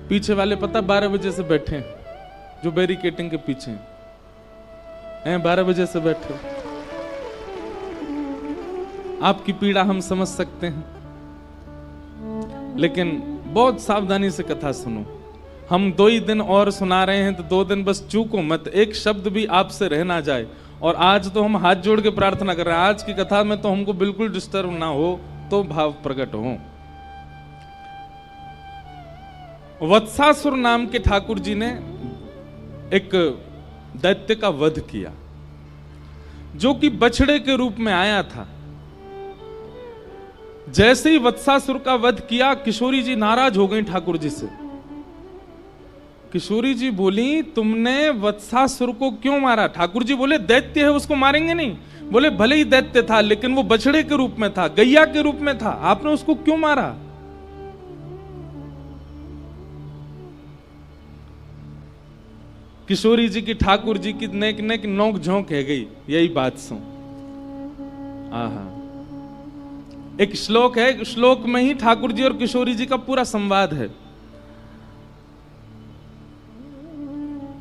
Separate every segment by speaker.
Speaker 1: पीछे वाले पता 12 बजे से बैठे हैं, जो बैरिकेटिंग के पीछे हैं 12 बजे से बैठे। आपकी पीड़ा हम समझ सकते हैं, लेकिन बहुत सावधानी से कथा सुनो। हम 2 ही दिन और सुना रहे हैं, तो 2 दिन बस चूको मत, एक शब्द भी आपसे रह ना जाए। और आज तो हम हाथ जोड़ के प्रार्थना कर रहे हैं, आज की कथा में तो हमको बिल्कुल डिस्टर्ब ना हो, तो भाव प्रकट हो। वत्सासुर नाम के ठाकुर जी ने एक दैत्य का वध किया, जो कि बछड़े के रूप में आया था। जैसे ही वत्सासुर का वध किया, किशोरी जी नाराज हो गई ठाकुर जी से। किशोरी जी बोली, तुमने वत्सासुर को क्यों मारा? ठाकुर जी बोले, दैत्य है, उसको मारेंगे नहीं। बोले, भले ही दैत्य था, लेकिन वो बछड़े के रूप में था, गैया के रूप में था, आपने उसको क्यों मारा? किशोरी जी की ठाकुर जी की नेक नेक नोक झोंक है गई, यही बात सुन। आहा, एक श्लोक है, श्लोक में ही ठाकुर जी और किशोरी जी का पूरा संवाद है।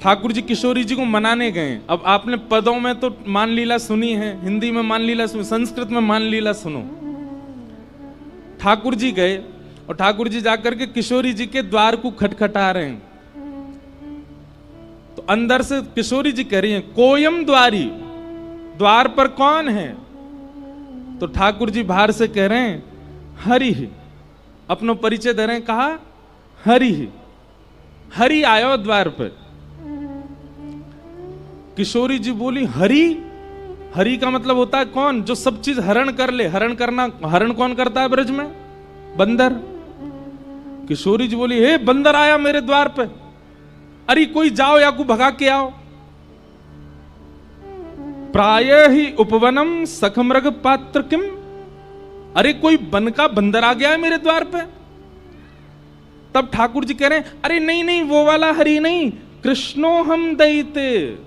Speaker 1: ठाकुर जी किशोरी जी को मनाने गए। अब आपने पदों में तो मान लीला सुनी है, हिंदी में मान लीला सुनी, संस्कृत में मान लीला सुनो। ठाकुर जी गए और ठाकुर जी जाकर के किशोरी जी के द्वार को खटखटा रहे हैं। तो अंदर से किशोरी जी कह रही हैं, कोयम द्वारी, द्वार पर कौन है? तो ठाकुर जी बाहर से कह रहे हैं, हरि ही। अपना परिचय दे रहे हैं, कहा हरि ही, हरि आयो द्वार पर। किशोरी जी बोली, हरि? हरि का मतलब होता है कौन? जो सब चीज हरण कर ले। हरण करना, हरण कौन करता है ब्रज में? बंदर। किशोरी जी बोली, हे बंदर आया मेरे द्वार पे, अरे कोई जाओ या को भगा के आओ। प्राय ही उपवनम सखमृग पात्र किम, अरे कोई वन का बंदर आ गया है मेरे द्वार पे। तब ठाकुर जी कह रहे हैं, अरे नहीं नहीं, वो वाला हरि नहीं, कृष्णो हम दैते,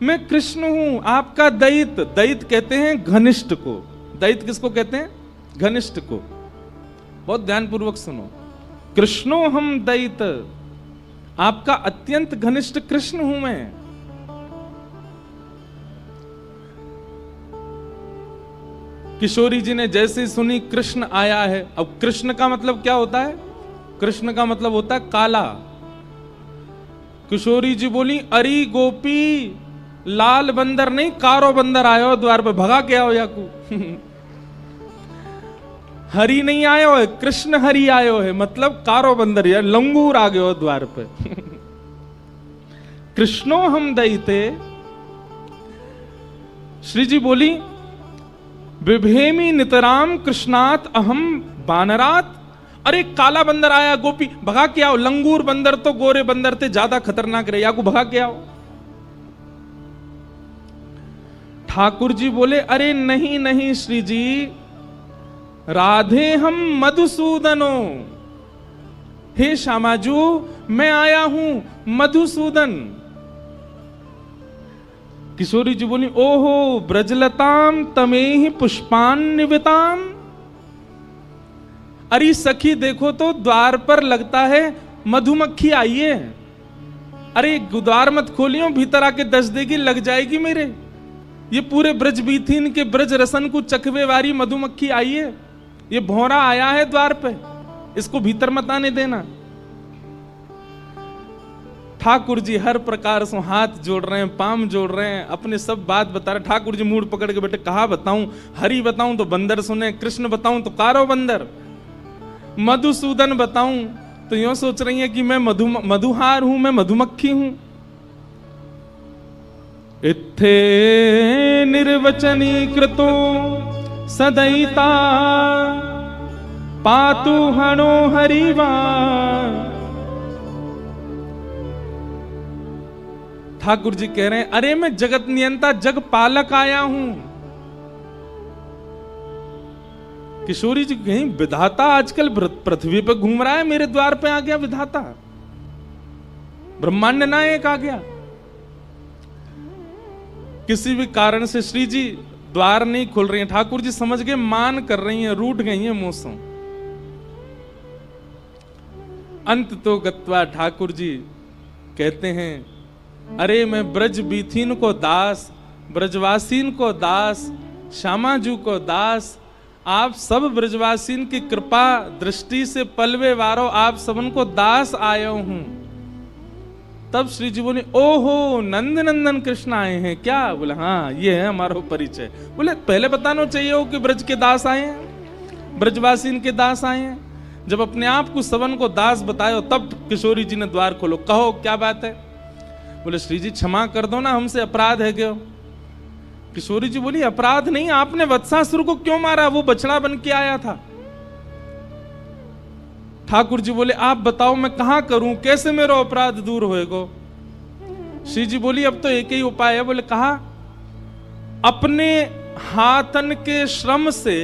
Speaker 1: मैं कृष्ण हूं, आपका दैत। दैत कहते हैं घनिष्ठ को। दैत किसको कहते हैं? घनिष्ठ को। बहुत ध्यानपूर्वक सुनो, कृष्णो हम दैत, आपका अत्यंत घनिष्ठ कृष्ण हूं मैं। किशोरी जी ने जैसे ही सुनी कृष्ण आया है, अब कृष्ण का मतलब क्या होता है? कृष्ण का मतलब होता है काला। किशोरी जी बोली, अरे गोपी, लाल बंदर नहीं, कारो बंदर आयो द्वार पे, भगा के आओ याकू। हरि नहीं आयो है, कृष्ण हरि आयो है, मतलब कारो बंदर या लंगूर आ गयो द्वार पे। कृष्णो हम दैते। श्री जी बोली, विभेमी नितराम कृष्णात अहम बानरात, अरे काला बंदर आया गोपी, भगा के आओ। लंगूर बंदर तो गोरे बंदर थे, ज्यादा खतरनाक रहे, या को भगा के आओ। ठाकुर जी बोले, अरे नहीं नहीं श्री जी, राधे हम मधुसूदनो, हे श्यामाजू मैं आया हूं मधुसूदन। किशोरी जी बोली, ओहो ब्रजलताम तमेहि पुष्पान्विताम, अरे सखी देखो तो द्वार पर लगता है मधुमक्खी आई है। अरे द्वार मत खोलियो, भीतर आके दस देगी, लग जाएगी मेरे। ये पूरे ब्रज बीथीन के ब्रज रसन को चखवे वाली मधुमक्खी आई है, ये भौरा आया है द्वार पे, इसको भीतर मत आने देना। ठाकुर जी हर प्रकार से हाथ जोड़ रहे हैं, पाम जोड़ रहे हैं, अपने सब बात बता रहे। ठाकुर जी मूड पकड़ के बैठे, कहा बताऊं? हरि बताऊं तो बंदर सुने, कृष्ण बताऊं तो कारो बंदर, मधुसूदन बताऊं तो यूं सोच रही है कि मैं मधुहार हूं, मैं मधुमक्खी हूं। इत्थे निर्वचनी कृतो सदैता पातु हणो हरिवा। ठाकुर जी कह रहे हैं, अरे मैं जगत नियंता जग पालक आया हूं। किशोरी जी कहीं विधाता आजकल पृथ्वी पे घूम रहा है, मेरे द्वार पे आ गया विधाता, ब्रह्मांड नायक आ गया। किसी भी कारण से श्री जी द्वार नहीं खोल रही हैं। ठाकुर जी समझ गए, मान कर रही हैं, रूठ गई हैं मौसम। अंत तो गत्वा ठाकुर जी कहते हैं, अरे मैं ब्रज बीथीन को दास, ब्रजवासीन को दास, श्यामाजू को दास, आप सब ब्रजवासीन की कृपा दृष्टि से पलवे वारो, आप सबन को दास आयो हूं। तब श्री जी बोले, ओहो नंद नंदन कृष्ण आए हैं क्या? बोले हाँ, ये है हमारा परिचय। बोले पहले बताना चाहिए हो कि ब्रज के दास आए हैं, ब्रजवासीन के दास आए हैं। जब अपने आप को सबन को दास बतायो तब किशोरी जी ने द्वार खोलो, कहो क्या बात है? बोले श्री जी क्षमा कर दो ना, हमसे अपराध है क्यों? किशोरी जी बोली, अपराध नहीं, आपने वत्सासुर को क्यों मारा? वो बछड़ा बन के आया था। ठाकुर जी बोले, आप बताओ मैं कहां करूं, कैसे मेरा अपराध दूर होएगा? श्री जी बोली, अब तो एक ही उपाय है। बोले कहा, अपने हाथन के श्रम से,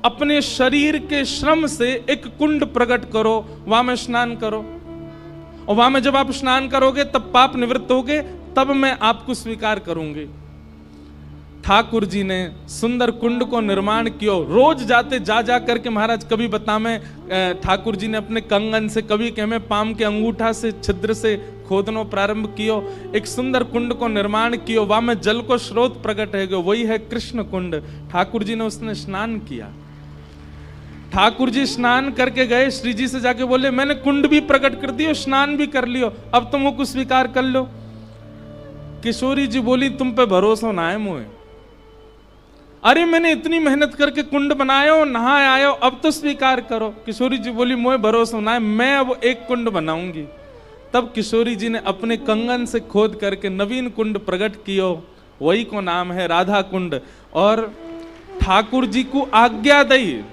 Speaker 1: अपने शरीर के श्रम से एक कुंड प्रकट करो, वहां में स्नान करो, और वहां में जब आप स्नान करोगे तब पाप निवृत्त होगे, तब मैं आपको स्वीकार करूंगी। ठाकुर जी ने सुंदर कुंड को निर्माण किया। रोज जाते जा करके महाराज कभी बता में ठाकुर जी ने अपने कंगन से, कभी कह में पाम के अंगूठा से छिद्र से खोदनो प्रारंभ कियो, एक सुंदर कुंड को निर्माण कियो, वहां में जल को स्रोत प्रकट है गयो, वही है कृष्ण कुंड। ठाकुर जी ने उसने स्नान किया। ठाकुर जी स्नान करके गए, श्री जी से जाके बोले, मैंने कुंड भी प्रकट कर दियो, स्नान भी कर लियो, अब तुम वो स्वीकार कर लो। किशोरी जी बोली, तुम पे भरोसा ना है मुझे। अरे मैंने इतनी मेहनत करके कुंड बनायो, नहाए आयो, अब तो स्वीकार करो। किशोरी जी बोली, मुझे भरोसा ना है, मैं अब एक कुंड बनाऊंगी। तब किशोरी जी ने अपने कंगन से खोद करके नवीन कुंड प्रकट कियो, वही को नाम है राधा कुंड। और ठाकुर जी को आज्ञा दी,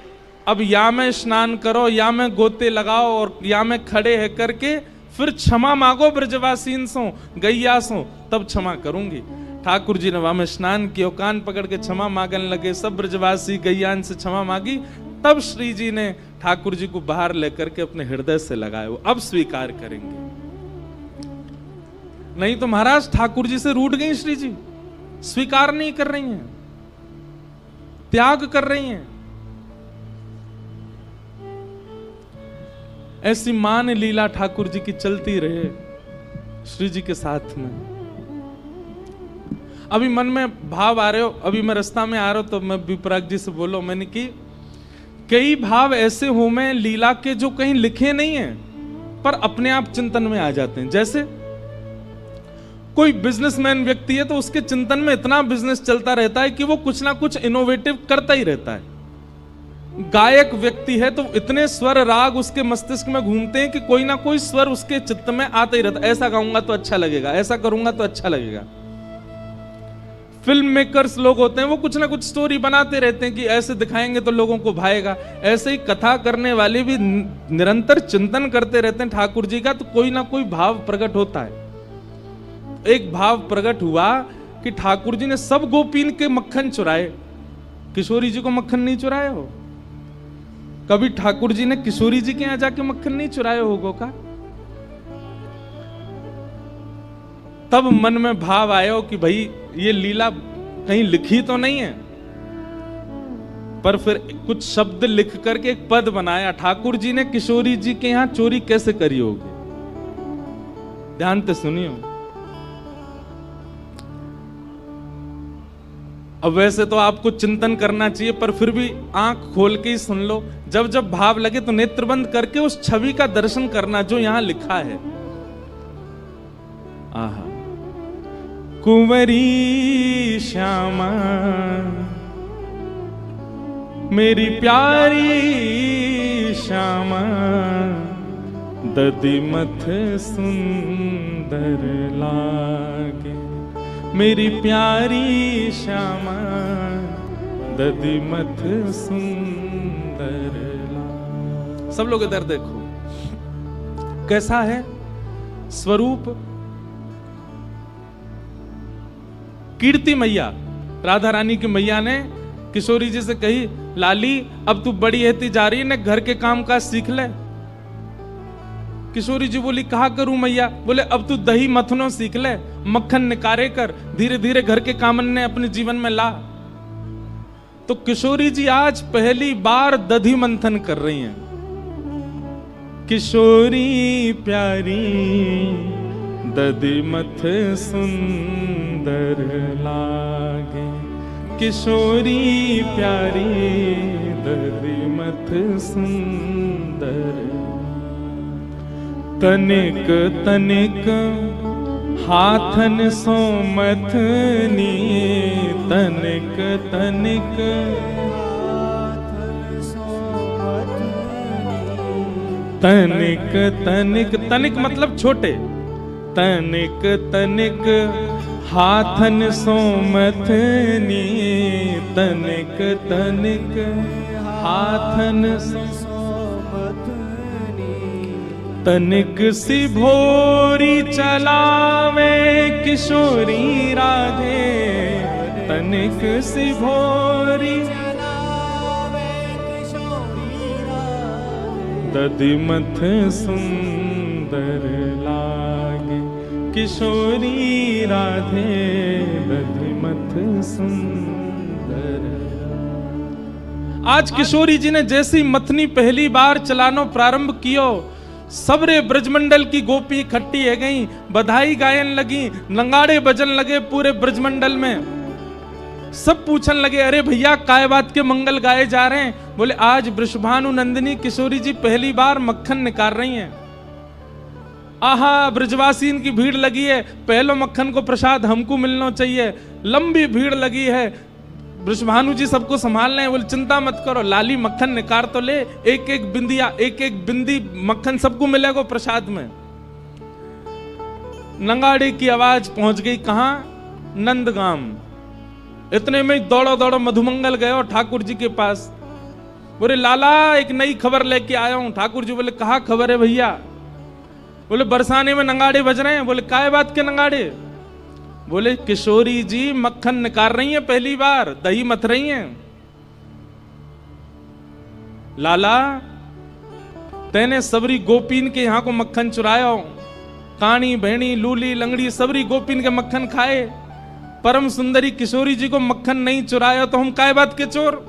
Speaker 1: अब या में स्नान करो, या में गोते लगाओ, और या में खड़े है करके फिर क्षमा मांगो ब्रजवासीन सो, गैया सो, तब क्षमा करूंगी। ठाकुर जी ने वहां में स्नान किया, कान पकड़ के क्षमा मांगने लगे, सब ब्रजवासी गैयान से क्षमा मांगी। तब श्री जी ने ठाकुर जी को बाहर लेकर के अपने हृदय से लगाए, वो अब स्वीकार करेंगे। नहीं तो महाराज ठाकुर जी से रूठ गई श्री जी, स्वीकार नहीं कर रही हैं, त्याग कर रही हैं। ऐसी मान लीला ठाकुर जी की चलती रहे श्री जी के साथ में। अभी मन में भाव आ रहे हो, अभी मैं रास्ता में आ रहा हूं तो मैं विपराग जी से बोलो, मैंने कि कई भाव ऐसे हो में लीला के जो कहीं लिखे नहीं हैं पर अपने आप चिंतन में आ जाते हैं। जैसे कोई बिजनेसमैन व्यक्ति है तो उसके चिंतन में इतना बिजनेस चलता रहता है कि वो कुछ ना कुछ इनोवेटिव करता ही रहता है। गायक व्यक्ति है तो इतने स्वर राग उसके मस्तिष्क में घूमते हैं कि कोई ना कोई स्वर उसके चित्त में आता ही रहता है, ऐसा गाऊंगा तो अच्छा लगेगा, ऐसा करूंगा तो अच्छा लगेगा। फिल्म मेकर्स लोग होते हैं, वो कुछ ना कुछ स्टोरी बनाते रहते हैं कि ऐसे दिखाएंगे तो लोगों को भाएगा। ऐसे ही कथा करने वाले भी निरंतर चिंतन करते रहते हैं ठाकुर जी का, तो कोई ना कोई भाव प्रकट होता है। एक भाव प्रकट हुआ कि ठाकुर जी ने सब गोपीन के मक्खन चुराए, किशोरी जी को मक्खन नहीं चुराए हो? कभी ठाकुर जी ने किशोरी जी के यहां जाके मक्खन नहीं चुराए होगो का? तब मन में भाव आयो कि भाई ये लीला कहीं लिखी तो नहीं है, पर फिर कुछ शब्द लिख करके एक पद बनाया। ठाकुर जी ने किशोरी जी के यहां चोरी कैसे करी होगी, ध्यान से सुनियो। अब वैसे तो आपको चिंतन करना चाहिए, पर फिर भी आंख खोल के ही सुन लो। जब जब भाव लगे तो नेत्र बंद करके उस छवि का दर्शन करना जो यहां लिखा है। आहा, कुंवरी श्यामा मेरी प्यारी श्यामा, दधिमथ सुंदर लागे, मेरी प्यारी श्यामा दधिमथ सुंदर लागे। सब लोग इधर देखो, कैसा है स्वरूप। कीर्ति मैया, राधा रानी की मैया ने किशोरी जी से कही, लाली अब तू बड़ी होती जा रही है ने, घर के काम काज सीख ले। किशोरी जी बोली, कहा करूं मैया? बोले अब तू दही मथनो सीख ले, मक्खन निकारे कर, धीरे धीरे घर के काम ने अपने जीवन में ला। तो किशोरी जी आज पहली बार दधी मंथन कर रही हैं। किशोरी प्यारी दधिमथ सुंदर लागे, किशोरी प्यारी दधिमथ सुंदर। तनिक तनिक हाथन सो मथनी, तनिक तनिक तनिक तनिक, तनिक मतलब छोटे, तनिक तनिक हाथन सो मथनी, तनिक तनिक हाथन सो मथनी। तनिक सी भोरी चलावे किशोरी राधे, तनिक सी भोरी दधिमथ सुंदर लागे, किशोरी राधे दधिमथ सुंदर। आज किशोरी जी ने जैसी मथनी पहली बार चलानो प्रारंभ कियो, सबरे ब्रजमंडल की गोपी इकट्ठी है गई, बधाई गायन लगी, नंगाड़े बजन लगे पूरे ब्रजमंडल में। सब पूछन लगे, अरे भैया काय बात के मंगल गाए जा रहे हैं? बोले आज वृषभानु नंदिनी किशोरी जी पहली बार मक्खन निकाल रही हैं। आहा ब्रजवासीन की भीड़ लगी है, पहलो मक्खन को प्रसाद हमको मिलना चाहिए। लंबी भीड़ लगी है, वृषभानु जी सबको संभाल रहे हैं। बोले चिंता मत करो, लाली मक्खन निकाल तो ले, एक एक बिंदिया, एक एक बिंदी मक्खन सबको मिलेगा प्रसाद में। नंगाड़े की आवाज पहुंच गई कहां? नंदगाम। इतने में दौड़ो दौड़ो मधुमंगल गए और ठाकुर जी के पास। बोले लाला एक नई खबर लेके आया हूं। ठाकुर जी बोले कहा खबर है भैया? बोले बरसाने में नंगाड़े बज रहे हैं। बोले काय बात के नंगाड़े? बोले किशोरी जी मक्खन निकाल रही हैं, पहली बार दही मथ रही हैं। लाला तेने सबरी गोपीन के यहां को मक्खन चुराया, कानी भेणी लूली लंगड़ी सबरी गोपीन के मक्खन खाए, परम सुंदरी किशोरी जी को मक्खन नहीं चुराया तो हम काय बात के चोर?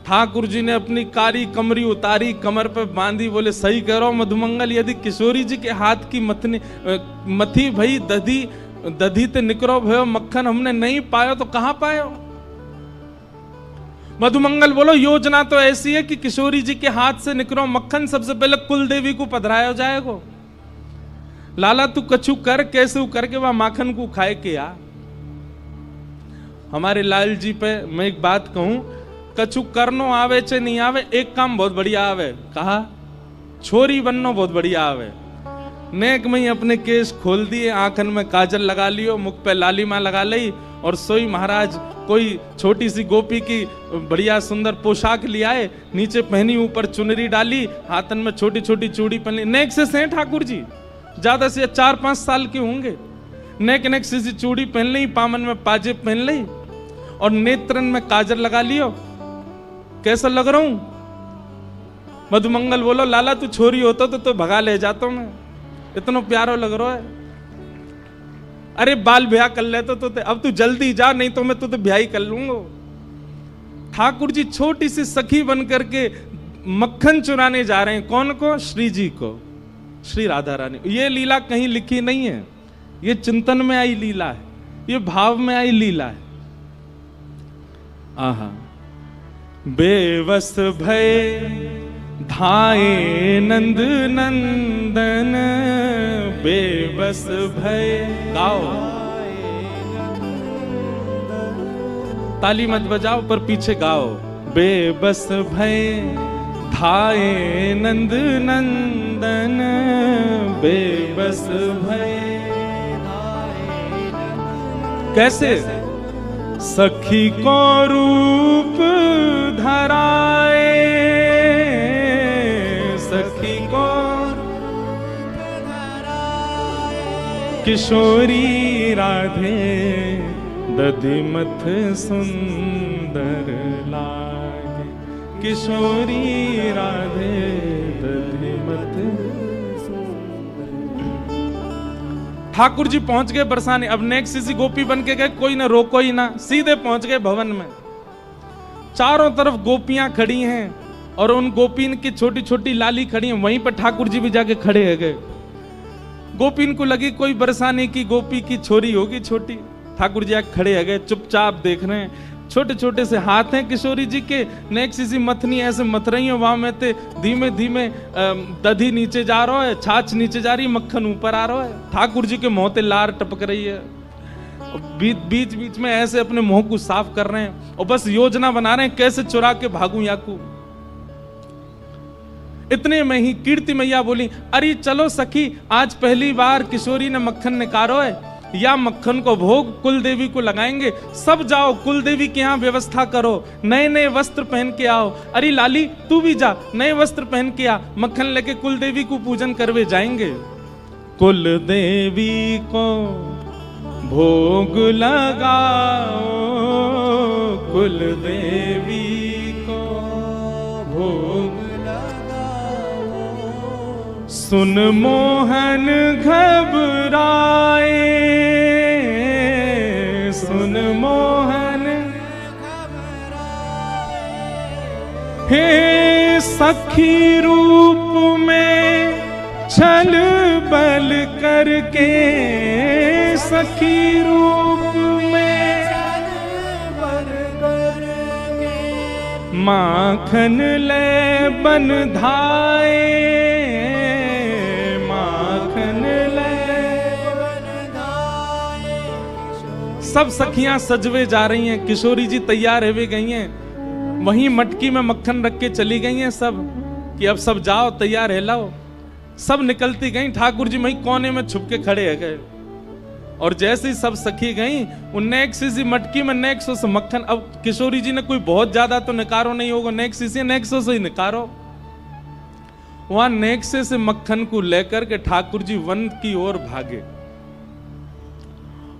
Speaker 1: ठाकुर जी ने अपनी कारी कमरी उतारी, कमर पे बांधी। बोले सही कह रहा हूं मधुमंगल, यदि किशोरी जी के हाथ की मथी भई दधी ते निकरो भयो मक्खन हमने नहीं पाया तो कहां पायो? मधुमंगल बोलो योजना तो ऐसी है कि किशोरी जी के हाथ से निकरो मक्खन सबसे पहले कुल देवी को पधराया जाएगा। लाला तू कछु कर, कैसे करके वह माखन को खाए के आ। हमारे लाल जी पे मैं एक बात कहूं, कछु करनो आवे चे नहीं आवे, एक काम बहुत बढ़िया आवे। कहा छोरी बननो बहुत बढ़िया आवे। नेक में ही अपने केस खोल दिए, आंखन में काजल लगा लियो, मुख पे लालिमा लगा ली और सोई महाराज कोई छोटी सी गोपी की बढ़िया सुंदर पोशाक लियाए, नीचे पहनी ऊपर चुनरी डाली, हाथन में छोटी छोटी चूड़ी पहन ली। नेक से हैं ठाकुर जी, ज्यादा से 4-5 साल के होंगे। नेक नेक सी चूड़ी पहन ली, पामन में पाजेब पहन ली और नेत्रन में काजल लगा लियो। कैसा लग रहा हूं? मधुमंगल बोलो लाला तू छोरी होता तो भगा ले जाता मैं, इतना प्यारो लग रहा है। अरे बाल ब्याह कर लेते तो अब तू जल्दी जा, नहीं तो मैं तुझे ब्याह ही कर लूंगा। ठाकुर जी छोटी सी सखी बन करके मक्खन चुराने जा रहे हैं। कौन को? श्री जी को, श्री राधा रानी। ये लीला कहीं लिखी नहीं है, ये चिंतन में आई लीला है, ये भाव में आई लीला है। आहा बेवस भय धाये नंद नंदन, बेबस भय। गाओ, ताली मत बजाओ पर पीछे गाओ। बेबस भय धाये नंद नंदन, बेबस भय। कैसे? सखी को रूप धराए, सखी को किशोरी राधे दधिमथ सुंदर लागे, किशोरी राधे दधिमथ। ठाकुर जी पहुंच गए बरसाने। अब नेक्स्ट सी गोपी बन के गए, कोई ना रोको ही ना, सीधे पहुंच गए भवन में। चारों तरफ गोपियां खड़ी हैं, और उन गोपीन की छोटी छोटी लाली खड़ी हैं, वहीं पर ठाकुर जी भी जाके खड़े है गए। गोपीन को लगी कोई बरसाने की गोपी की छोरी होगी छोटी। ठाकुर जी आके खड़े है गए, चुपचाप देख रहे हैं। छोटे छोटे से हाथ हैं किशोरी जी के, नेक सी मथनी ऐसे मथ रही है, वहां में ते धीमे धीमे दधी नीचे जा रहा है, छाछ नीचे जा रही, मक्खन ऊपर आ रहा है। ठाकुर जी के मुंह ते लार टपक रही है। बीच बीच में ऐसे अपने मुंह को साफ कर रहे हैं और बस योजना बना रहे हैं कैसे चुरा के भागूं याकू। इतने में ही कीर्ति मैया बोली, अरे चलो सखी, आज पहली बार किशोरी ने मक्खन निकालो है, या मक्खन को भोग कुल देवी को लगाएंगे। सब जाओ कुल देवी के यहाँ व्यवस्था करो, नए नए वस्त्र पहन के आओ। अरे लाली तू भी जा, नए वस्त्र पहन के आ, मक्खन लेके कुल देवी को पूजन करवे जाएंगे। कुल देवी को भोग लगाओ, कुल देवी को भोग लगाओ। सुन मोहन घबराए, सुन मोहन हे सखी रूप में छल बल करके, सखी रूप में छल बल करके माखन ले बन धाए, माखन ले बन धाए। सब सखियां सजवे जा रही हैं, किशोरी जी तैयार हुए गई हैं, वहीं मटकी में मक्खन रख के चली गई हैं सब कि अब सब जाओ तैयार है लाओ। सब निकलती गई, ठाकुर जी वहीं कोने में छुप के खड़े है गए। और जैसे ही सब सखी गई, उन नेक सी मटकी में नेक सो से मक्खन, अब किशोरी जी ने कोई बहुत ज्यादा तो निकारो नहीं होगा, नेक सो से ही निकारो। वहां नेक से मक्खन को लेकर के ठाकुर जी वन की ओर भागे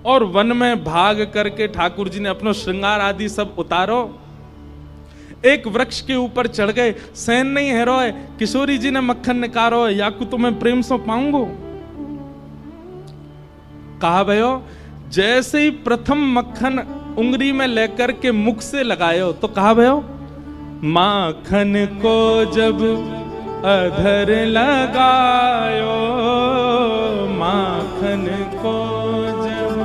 Speaker 1: और वन में भाग करके ठाकुर जी ने अपना श्रृंगार आदि सब उतारो, एक वृक्ष के ऊपर चढ़ गए। सैन नहीं है रोए, किशोरी जी ने मक्खन निकारो, याकू तो मैं प्रेम से पाऊंगो। कहा भयो, जैसे ही प्रथम मक्खन उंगली में लेकर के मुख से लगायो तो कहा भयो, माखन को जब अधर लगायो, माखन को जब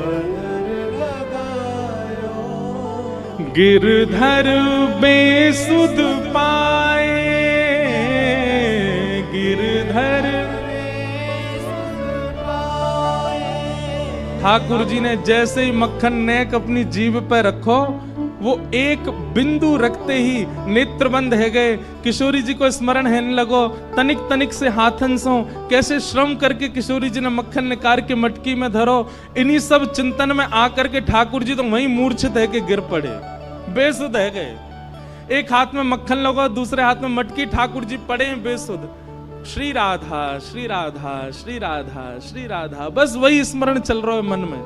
Speaker 1: अधर लगायो, गिरधर बेसुध पाए, गिरधर ठाकुर जी ने जैसे ही मक्खन नेक अपनी जीभ पर रखो, वो एक बिंदु रखते ही नेत्र बंद है गए। किशोरी जी को स्मरण है लगो, तनिक तनिक से हाथन सो कैसे श्रम करके किशोरी जी ने मक्खन निकाल के मटकी में धरो। इन्हीं सब चिंतन में आकर के ठाकुर जी तो वहीं मूर्छित है के गिर पड़े, बेसुध है गए। एक हाथ में मक्खन लगो, दूसरे हाथ में मटकी, ठाकुर जी पड़े बेसुध। श्री राधा श्री राधा श्री राधा श्री राधा, बस वही स्मरण चल रहा है मन में।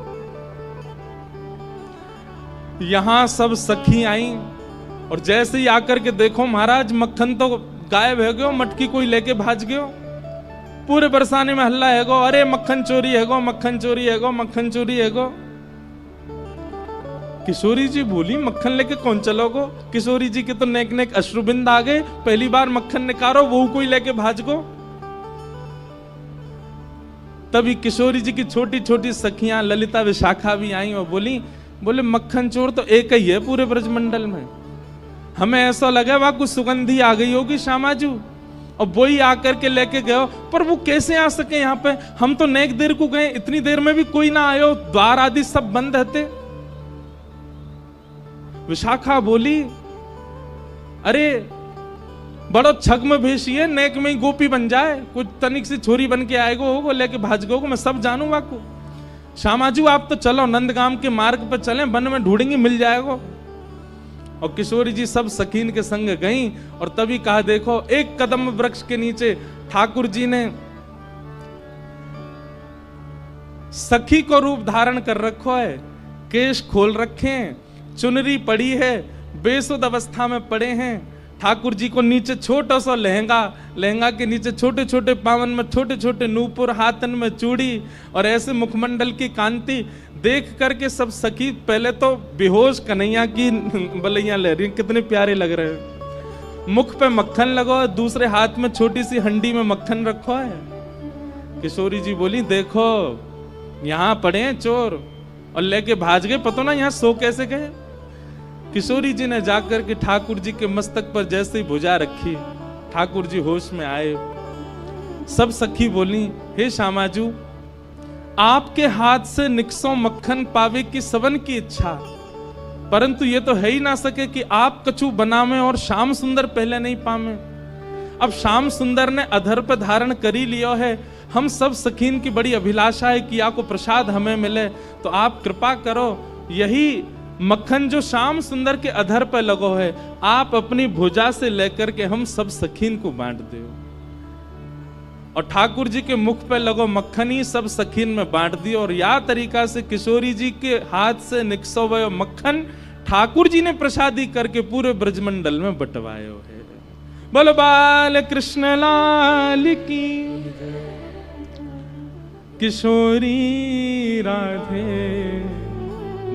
Speaker 1: यहां सब सखी आई और जैसे ही आकर के देखो महाराज मक्खन तो गायब है गयो, मटकी कोई लेके भाज गयो। पूरे बरसाने में हल्ला है गो, अरे मक्खन चोरी है गो, मक्खन चोरी है गो, मक्खन चोरी है गो। किशोरी जी बोली, मक्खन लेके कौन चलोगो? किशोरी जी के तो नेक नेक अश्रुबिंद आ गए, पहली बार मक्खन निकालो वो कोई लेके भाज गो। तभी किशोरी जी की छोटी छोटी सखियां ललिता विशाखा भी आई और बोले मक्खन चोर तो एक ही है पूरे ब्रजमंडल में, हमें ऐसा लगा वहां कुछ सुगंधी आ गई होगी श्यामाजू और वो ही आकर के लेके गए, पर वो कैसे आ सके यहाँ पे? हम तो नेक देर को गए, इतनी देर में भी कोई ना आयो, द्वार आदि सब बंद रहते। विशाखा बोली, अरे बड़ो छग्म भेषी है, नेक में ही गोपी बन जाए, कुछ तनिक सी छोरी बन के आएगो होगो लेके भाज गो, मैं सब जानू वाकू। श्यामाजू आप तो चलो नंदगाम के मार्ग पर चलें, वन में ढूंढेंगे मिल जाएगो। और किशोरी जी सब सखीन के संग गई और तभी कहा, देखो एक कदम वृक्ष के नीचे ठाकुर जी ने सखी को रूप धारण कर रखो है, केश खोल रखे हैं, चुनरी पड़ी है, बेसुध अवस्था में पड़े हैं। ठाकुर जी को नीचे छोटा सा लहंगा, लहंगा के नीचे छोटे छोटे पावन में छोटे छोटे नूपुर, हाथन में चूड़ी और ऐसे मुखमंडल की कांति देख करके सब सखी पहले तो बेहोश कन्हैया की बलैया ले रही, कितने प्यारे लग रहे हैं। मुख पे मक्खन लगो, दूसरे हाथ में छोटी सी हंडी में मक्खन रखो है। किशोरी जी बोली देखो यहां पड़े हैं चोर, और लेके भाज गए, पता ना यहां सो कैसे गए। किशोरी जी ने जाकर के ठाकुर जी के मस्तक पर जैसे ही भुजा रखी, ठाकुर जी होश में आए। सब सखी बोली हे श्यामाजू, आपके हाथ से निकसों मक्खन पावे की सबन की इच्छा, परंतु ये तो है ही ना सके कि आप कछु बनावे और श्याम सुंदर पहले नहीं पावे। अब श्याम सुंदर ने अधर पर धारण कर ही लिया है, हम सब सखीन की बड़ी अभिलाषा है कि आपको प्रसाद हमें मिले, तो आप कृपा करो यही मक्खन जो श्याम सुंदर के अधर पर लगो है, आप अपनी भुजा से लेकर के हम सब सखीन को बांट दो। और ठाकुर जी के मुख पे लगो मक्खन ही सब सखीन में बांट दियो। और या तरीका से किशोरी जी के हाथ से निकसो हुए मक्खन ठाकुर जी ने प्रसादी करके पूरे ब्रजमंडल में बंटवायो है। बोलो बाल कृष्ण लाल की, किशोरी राधे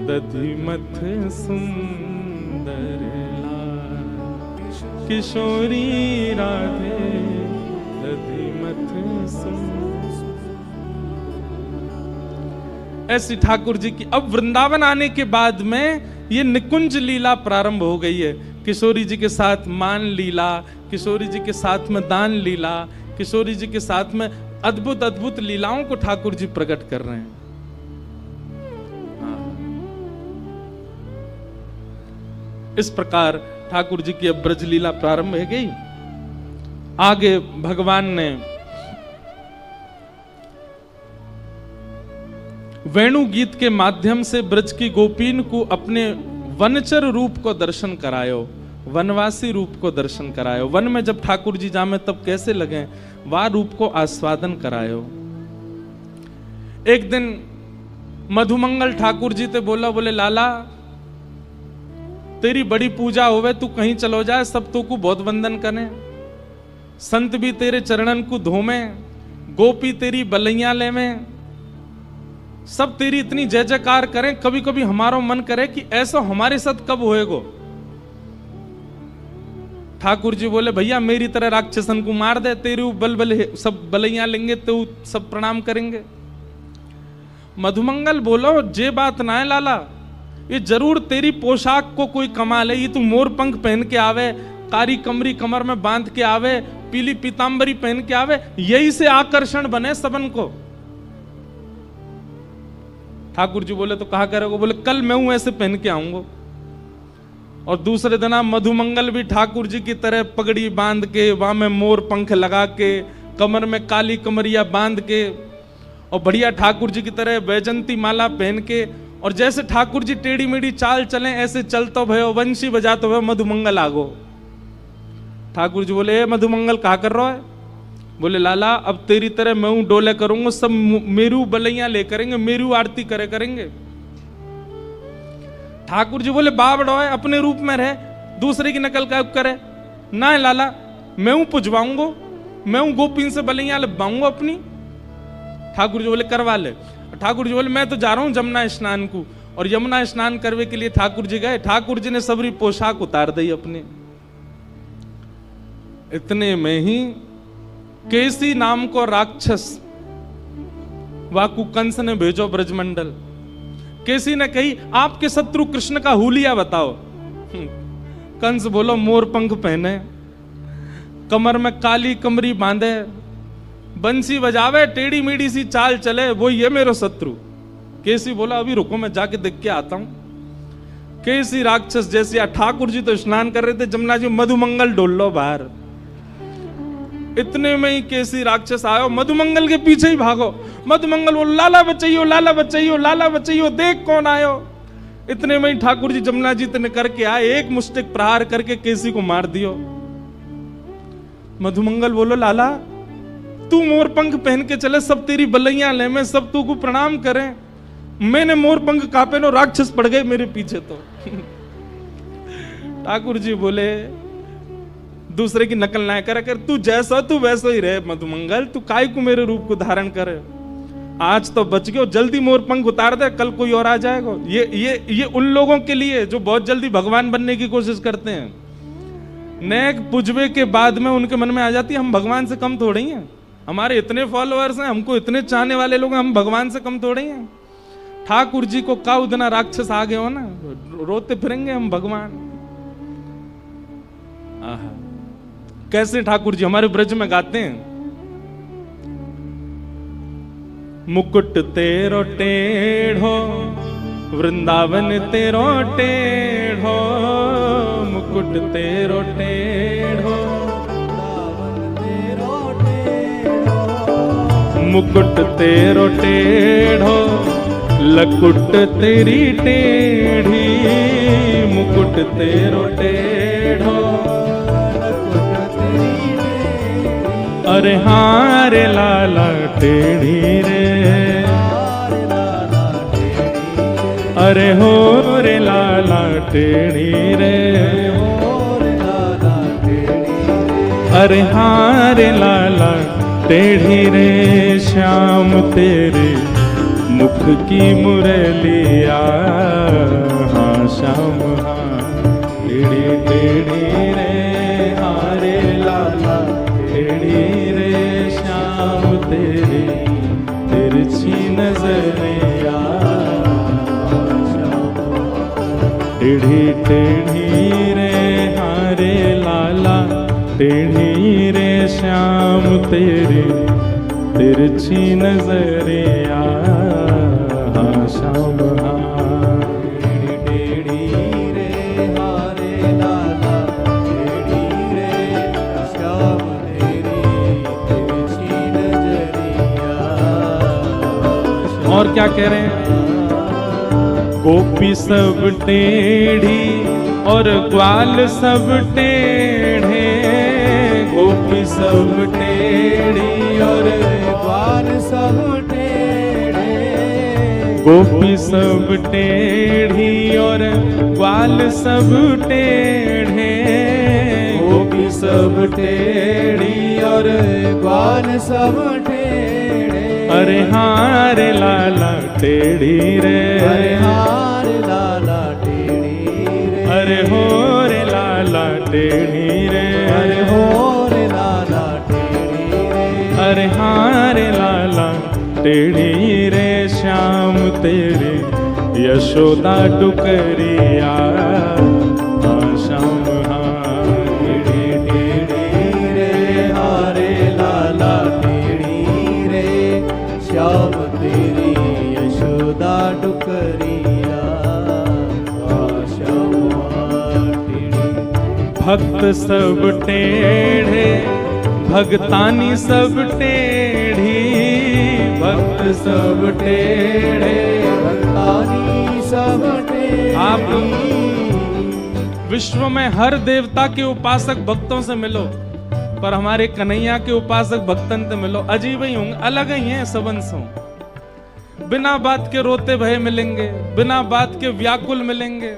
Speaker 1: दधिमथ सुंदर लाल, किशोरी राधे दधिमथ सुंदर। ऐसी ठाकुर जी की अब वृंदावन आने के बाद में ये निकुंज लीला प्रारंभ हो गई है। किशोरी जी के साथ मान लीला, किशोरी जी के साथ में दान लीला, किशोरी जी के साथ में अद्भुत अद्भुत लीलाओं को ठाकुर जी प्रकट कर रहे हैं। इस प्रकार ठाकुर जी की अब ब्रज लीला प्रारंभ हो गई। आगे भगवान ने वेणु गीत के माध्यम से ब्रज की गोपीन को अपने वनचर रूप को दर्शन करायो, वनवासी रूप को दर्शन करायो। वन में जब ठाकुर जी जामे तब कैसे लगे, वह रूप को आस्वादन करायो। एक दिन मधुमंगल ठाकुर जी ते बोला, बोले लाला तेरी बड़ी पूजा होवे, तू कहीं चलो जाए, सब तो को बहुत वंदन करें, संत भी तेरे चरणन को धोमे, गोपी तेरी बलैया ले में, सब तेरी इतनी जय जयकार करें, कभी कभी हमारा मन करे कि ऐसा हमारे साथ कब होएगो। ठाकुर जी बोले भैया मेरी तरह राक्षसन को मार दे, तेरे बल बल सब बलैया लेंगे तो सब प्रणाम करेंगे। मधुमंगल बोलो जे बात ना है लाला, ये जरूर तेरी पोशाक को कोई कमाल है। ये तू मोर पंख पहन के आवे, कारी कमरी कमर में बांध के आवे, पीली पीतांबरी पहन के आवे, यही से आकर्षण बने सबन को। ठाकुर जी बोले तो कहा करोगे, बोले कल मैं हूं ऐसे पहन के आऊंगा। और दूसरे दिन मधुमंगल भी ठाकुर जी की तरह पगड़ी बांध के, वहां में मोर पंख लगा के, कमर में काली कमरिया बांध के, और बढ़िया ठाकुर जी की तरह वैजंती माला पहन के, और जैसे ठाकुर जी टेढ़ी मेढ़ी चाल चले ऐसे चलतो भयो, वंशी बजातो भयो, मधुमंगल आगो। ठाकुर जी बोले मधुमंगल कहा कर रहा है? बोले लाला अब तेरी तरह मैं हूं डोले करूंगा, सब मेरू बलैया ले करेंगे, मेरू आरती करे करेंगे। ठाकुर जी बोले बाप डोए अपने रूप में रहे, दूसरे की नकल का करे ना लाला, मैं हूं पुजवाऊंगा, मैं हूं गोपीन से बलैया लबाऊंगा अपनी। ठाकुर जी बोले करवा ले। ठाकुर जी बोले मैं तो जा रहा हूं जमुना स्नान को, और यमुना स्नान करने के लिए ठाकुर जी गए। ठाकुर जी ने सबरी पोशाक उतार दी अपने। इतने में ही केसी नाम को राक्षस वाकु कंस ने भेजो ब्रजमंडल। केसी ने कही आपके शत्रु कृष्ण का हुलिया बताओ। कंस बोलो मोर पंख पहने, कमर में काली कमरी बांधे, बंसी बजावे, टेढ़ी मेढ़ी सी चाल चले, वो ये मेरो शत्रु। केसी बोला अभी रुको मैं जाके देख के आता हूं। केसी राक्षस जैसे, ठाकुर जी तो स्नान कर रहे थे जमुना जी, मधुमंगल डोल लो बाहर। इतने में ही केसी राक्षस आयो, मधुमंगल के पीछे ही भागो। मधुमंगल बोलो लाला बचाइयो, लाला बचाइयो, लाला बचाइयो, देख कौन आयो। इतने में ही ठाकुर जी जमुना जी ने करके आए, एक मुष्टिक प्रहार करके केसी को मार दियो। मधुमंगल बोलो लाला तू मोर पंख पहन के चले, सब तेरी बलैया ले में, सब तू को प्रणाम करें। मैंने मोर पंख कापे नो, राक्षस पड़ गए मेरे पीछे तो। ठाकुर जी बोले दूसरे की नकल ना करे कर, तू जैसा तू वैसा ही रहे मधुमंगल, तू काय को मेरे रूप को धारण करे। आज तो बच गयो, जल्दी मोर पंख उतार दे, कल कोई और आ जाएगा। ये उन लोगों के लिए जो बहुत जल्दी भगवान बनने की कोशिश करते हैं। नेक पुजबे के बाद में उनके मन में आ जाती है हम भगवान से कम थोड़े ही हैं, हमारे इतने फॉलोअर्स हैं, हमको इतने चाहने वाले लोग हैं, हम भगवान से कम थोड़े ही हैं। ठाकुर जी को का उतना राक्षस आ गए हो ना, रोते फिरेंगे हम भगवान। आहा, कैसे ठाकुर जी हमारे ब्रज में गाते हैं, मुकुट तेरो टेढ़ो वृंदावन तेरो टेढ़ो, मुकुट तेरो टेढ़ो, मुकुट तेरो टेढ़ो, लकुट तेरी टेढ़ी, मुकुट तेरो टेढ़ो, अरे हाँ रे लाला टेढ़ी रे, अरे हो रे लाला टेढ़ी रे, अरे हाँ रे लाला टेढ़ी रे, श्याम तेरे मुख की मुरलिया, हाँ श्याम हाँ टेढ़ी टेढ़ी रे, हाँ रे लाला टेढ़ी रे, श्याम तेरे तिरछी नजरिया, टेढ़ी टेढ़ी रे, हाँ रे लाला टेढ़ी रे, श्याम तेरे तिरछी नजरिया, हाँ श्याम हाँ टेढ़ी रे, हाँ रे लाला टेढ़ी रे, श्याम तेरी तिरछी नजरिया। और क्या कह रहे हैं, गोपी सब टेढ़ी और ग्वाल सब टेढ़े, गोपी सब टेढ़ी और ग्वाल सब टेढ़े, गोपी सब टेढ़ी और ग्वाल सब टेढ़े, गोपी सब टेढ़ी और ग्वाल सब टेढ़े, अरे हाँ रे लाला टेढ़ी रे, अरे हाँ रे लाला टेढ़ी रे, अरे हो रे लाला टेढ़ी रे, अरे हो रे लाला टेढ़ी रे, अरे हाँ रे लाला टेढ़ी रे, श्याम तेरे यशोदा डुकरिया, हाँ श्याम हाँ टेढ़ी टेढ़ी रे, हाँ रे लाला टेढ़ी रे, श्याम तेरी यशोदा डुकरिया, हाँ श्याम हाँ टेढ़ी। भक्त सब टेढ़े भगतानी सब टेढ़ी, भक्त सब टेढ़े भगतानी सब टेढ़ी। आप विश्व में हर देवता के उपासक भक्तों से मिलो, पर हमारे कन्हैया के उपासक भक्तन से मिलो, अजीब ही होंगे, अलग ही हैं सब अंशों। बिना बात के रोते भये मिलेंगे, बिना बात के व्याकुल मिलेंगे,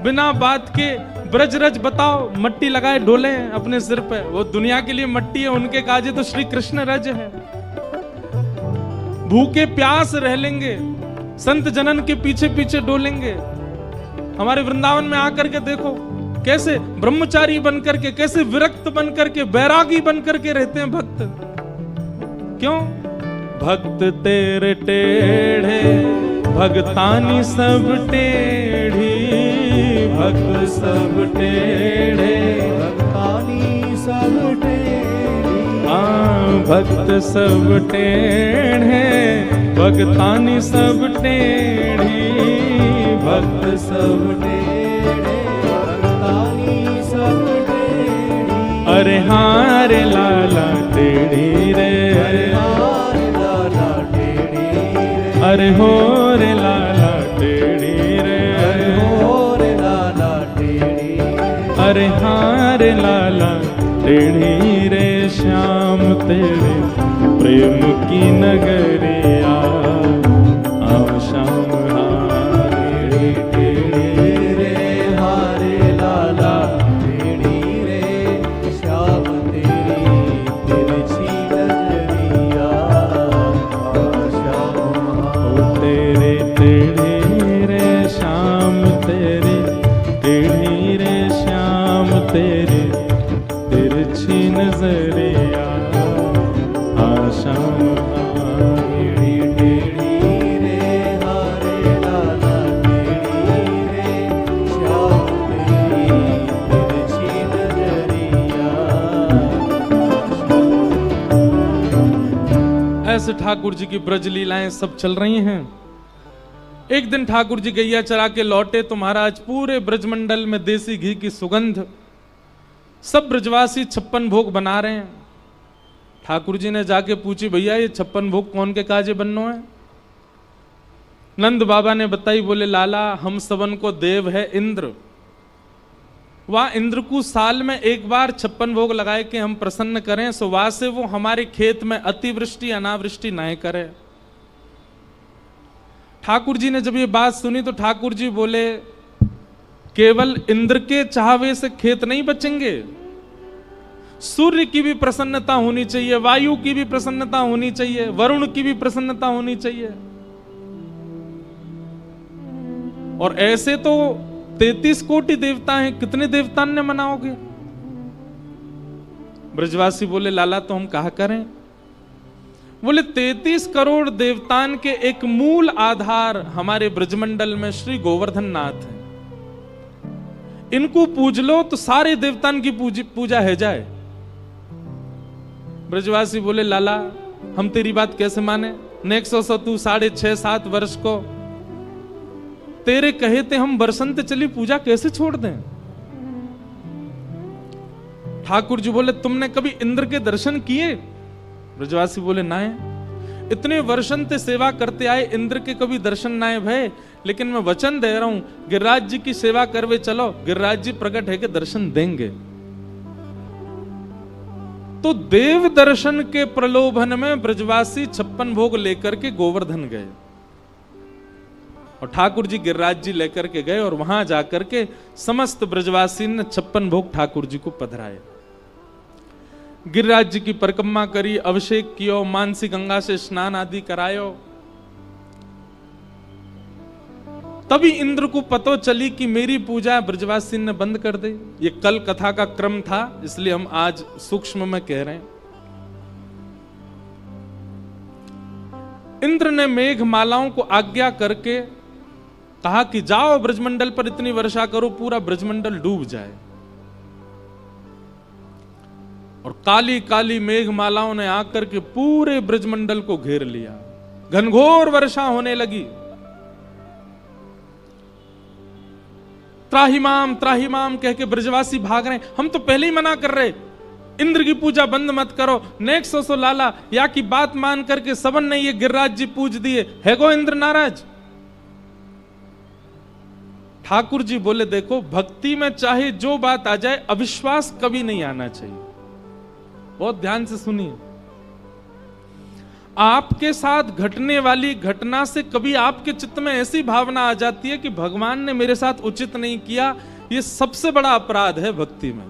Speaker 1: बिना बात के ब्रजरज बताओ मट्टी लगाए डोले अपने सिर पे, वो दुनिया के लिए मट्टी है, उनके काजे तो श्री कृष्ण रज है। भूखे प्यास रह लेंगे, संत जनन के पीछे पीछे डोलेंगे। हमारे वृंदावन में आकर के देखो कैसे ब्रह्मचारी बनकर के, कैसे विरक्त बनकर के, बैरागी बनकर के रहते हैं भक्त। क्यों? भक्त तेरे टेढ़े भगतानी सब टेढ़ी, भक्त सब टेढ़े भगतानी सब टेढ़ी, हाँ भक्त सब टेढ़े भगतानी सब टेढ़ी, भक्त सब टेढ़े भगतानी सब टेढ़ी, अरे हाँ रे लाला टेढ़ी रे, अरे हाँ रे लाला टेढ़ी रे, अरे हो रे लाला टेढ़ी रे, अरे हो रे लाला टेढ़ी, अरे हाँ रे लाला टेढ़ी रे, श्याम तेरे प्रेम की नगरिया, आओ श्याम टेढ़ी टेढ़ी रे, हारे लाला टेढ़ी रे, श्याम तेरी तिरछी नजरिया, श्याम तेरे टेढ़ी रे, श्याम तेरे टेढ़ी रे, श्याम तेरे श्याम
Speaker 2: टेढ़ी टेढ़ी रे हारे लाला टेढ़ी रे श्याम तेरी तिरछी नजरिया।
Speaker 1: ऐसे ठाकुर जी की ब्रज लीलाएं सब चल रही हैं। एक दिन ठाकुर जी गैया चरा के लौटे तो महाराज पूरे ब्रजमंडल में देसी घी की सुगंध, सब ब्रजवासी 56 भोग बना रहे हैं। ठाकुर जी ने जाके पूछी, भैया ये 56 भोग कौन के काजे बननो है? नंद बाबा ने बताई, बोले लाला हम सबन को देव है इंद्र, वह इंद्र को साल में एक बार 56 भोग लगाए के हम प्रसन्न करें, सो वहां से वो हमारे खेत में अतिवृष्टि अनावृष्टि ना करे। ठाकुर जी ने जब ये बात सुनी तो ठाकुर जी बोले, केवल इंद्र के चाहवे से खेत नहीं बचेंगे, सूर्य की भी प्रसन्नता होनी चाहिए, वायु की भी प्रसन्नता होनी चाहिए, वरुण की भी प्रसन्नता होनी चाहिए। और ऐसे तो 33 कोटि देवता हैं, कितने देवतान्य मनाओगे? ब्रजवासी बोले, लाला तो हम कहा करें? बोले 33 करोड़ देवतान के एक मूल आधार हमारे ब्रजमंडल में श्री गोवर्धन नाथ है। इनको पूज लो तो सारे देवतान की पूजा है जाए। ब्रजवासी बोले, लाला हम तेरी बात कैसे माने? नेक्स्ट सो तू 6.5-7 वर्ष को तेरे कहे थे हम बरसंत चली पूजा कैसे छोड़ दें? ठाकुर जी बोले, तुमने कभी इंद्र के दर्शन किए? ब्रजवासी बोले, ना है। इतने वर्षन ते सेवा करते आए, इंद्र के कभी दर्शन ना है भय, लेकिन मैं वचन दे रहा हूं गिरिराज जी की सेवा करवे चलो, गिरिराज जी प्रकट है के दर्शन देंगे। तो देव दर्शन के प्रलोभन में ब्रजवासी 56 भोग लेकर के गोवर्धन गए और ठाकुर जी गिरिराज जी लेकर के गए और वहां जाकर के समस्त ब्रजवासी ने 56 भोग ठाकुर जी को पधराए। गिरिराज जी की परिक्रमा करी, अभिषेक कियो, मानसी गंगा से स्नान आदि करायो। तभी इंद्र को पतो चली कि मेरी पूजा ब्रजवासी ने बंद कर दी। ये कल कथा का क्रम था, इसलिए हम आज सूक्ष्म में कह रहे हैं। इंद्र ने मेघ मालाओं को आज्ञा करके कहा कि जाओ ब्रजमंडल पर इतनी वर्षा करो पूरा ब्रजमंडल डूब जाए। और काली काली मेघमालाओं ने आकर के पूरे ब्रजमंडल को घेर लिया, घनघोर वर्षा होने लगी। त्राहिमाम कह के ब्रजवासी भाग रहे। हम तो पहले ही मना कर रहे, इंद्र की पूजा बंद मत करो। नेक्स्ट सो लाला या की बात मान करके सबन ने ये गिरिराज जी पूज दिए, है गो इंद्र नाराज। ठाकुर जी बोले, देखो भक्ति में चाहे जो बात आ जाए, अविश्वास कभी नहीं आना चाहिए। बहुत ध्यान से सुनिए, आपके साथ घटने वाली घटना से कभी आपके चित्त में ऐसी भावना आ जाती है कि भगवान ने मेरे साथ उचित नहीं किया, यह सबसे बड़ा अपराध है भक्ति में।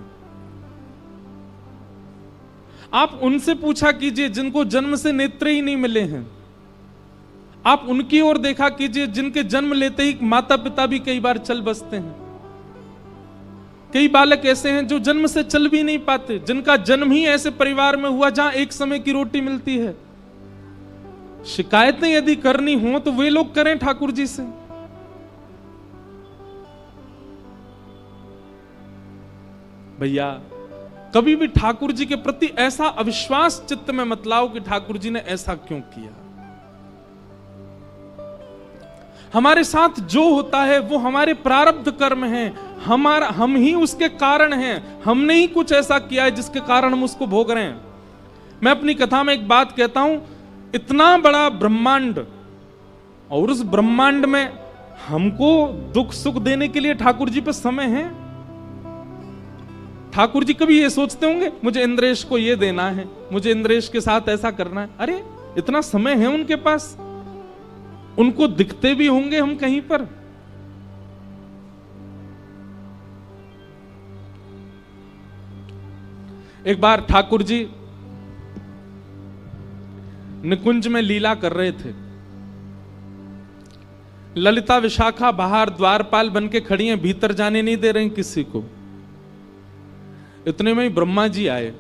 Speaker 1: आप उनसे पूछा कीजिए जिनको जन्म से नेत्र ही नहीं मिले हैं, आप उनकी ओर देखा कीजिए जिनके जन्म लेते ही माता पिता भी कई बार चल बसते हैं। कई बालक ऐसे हैं जो जन्म से चल भी नहीं पाते, जिनका जन्म ही ऐसे परिवार में हुआ जहां एक समय की रोटी मिलती है। शिकायतें यदि करनी हो तो वे लोग करें ठाकुर जी से। भैया कभी भी ठाकुर जी के प्रति ऐसा अविश्वास चित्त में मत लाओ कि ठाकुर जी ने ऐसा क्यों किया। हमारे साथ जो होता है वो हमारे प्रारब्ध कर्म हैं, हम ही उसके कारण हैं। हमने ही कुछ ऐसा किया है जिसके कारण हम उसको भोग रहे हैं। मैं अपनी कथा में एक बात कहता हूं, इतना बड़ा ब्रह्मांड और उस ब्रह्मांड में हमको दुख सुख देने के लिए ठाकुर जी पे समय है। ठाकुर जी कभी ये सोचते होंगे मुझे इंद्रेश को ये देना है, मुझे इंद्रेश के साथ ऐसा करना है? अरे इतना समय है उनके पास, उनको दिखते भी होंगे हम कहीं पर। एक बार ठाकुर जी निकुंज में लीला कर रहे थे। ललिता विशाखा बाहर द्वारपाल बन के खड़ी हैं, भीतर जाने नहीं दे रही किसी को। इतने में ही ब्रह्मा जी आए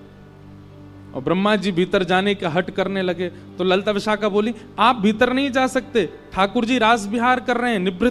Speaker 1: और ब्रह्मा जी भीतर जाने का हट करने लगे तो ललिता विशाखा बोली, आप भीतर नहीं जा सकते, ठाकुर जी रास विहार कर रहे हैं, निवृत्त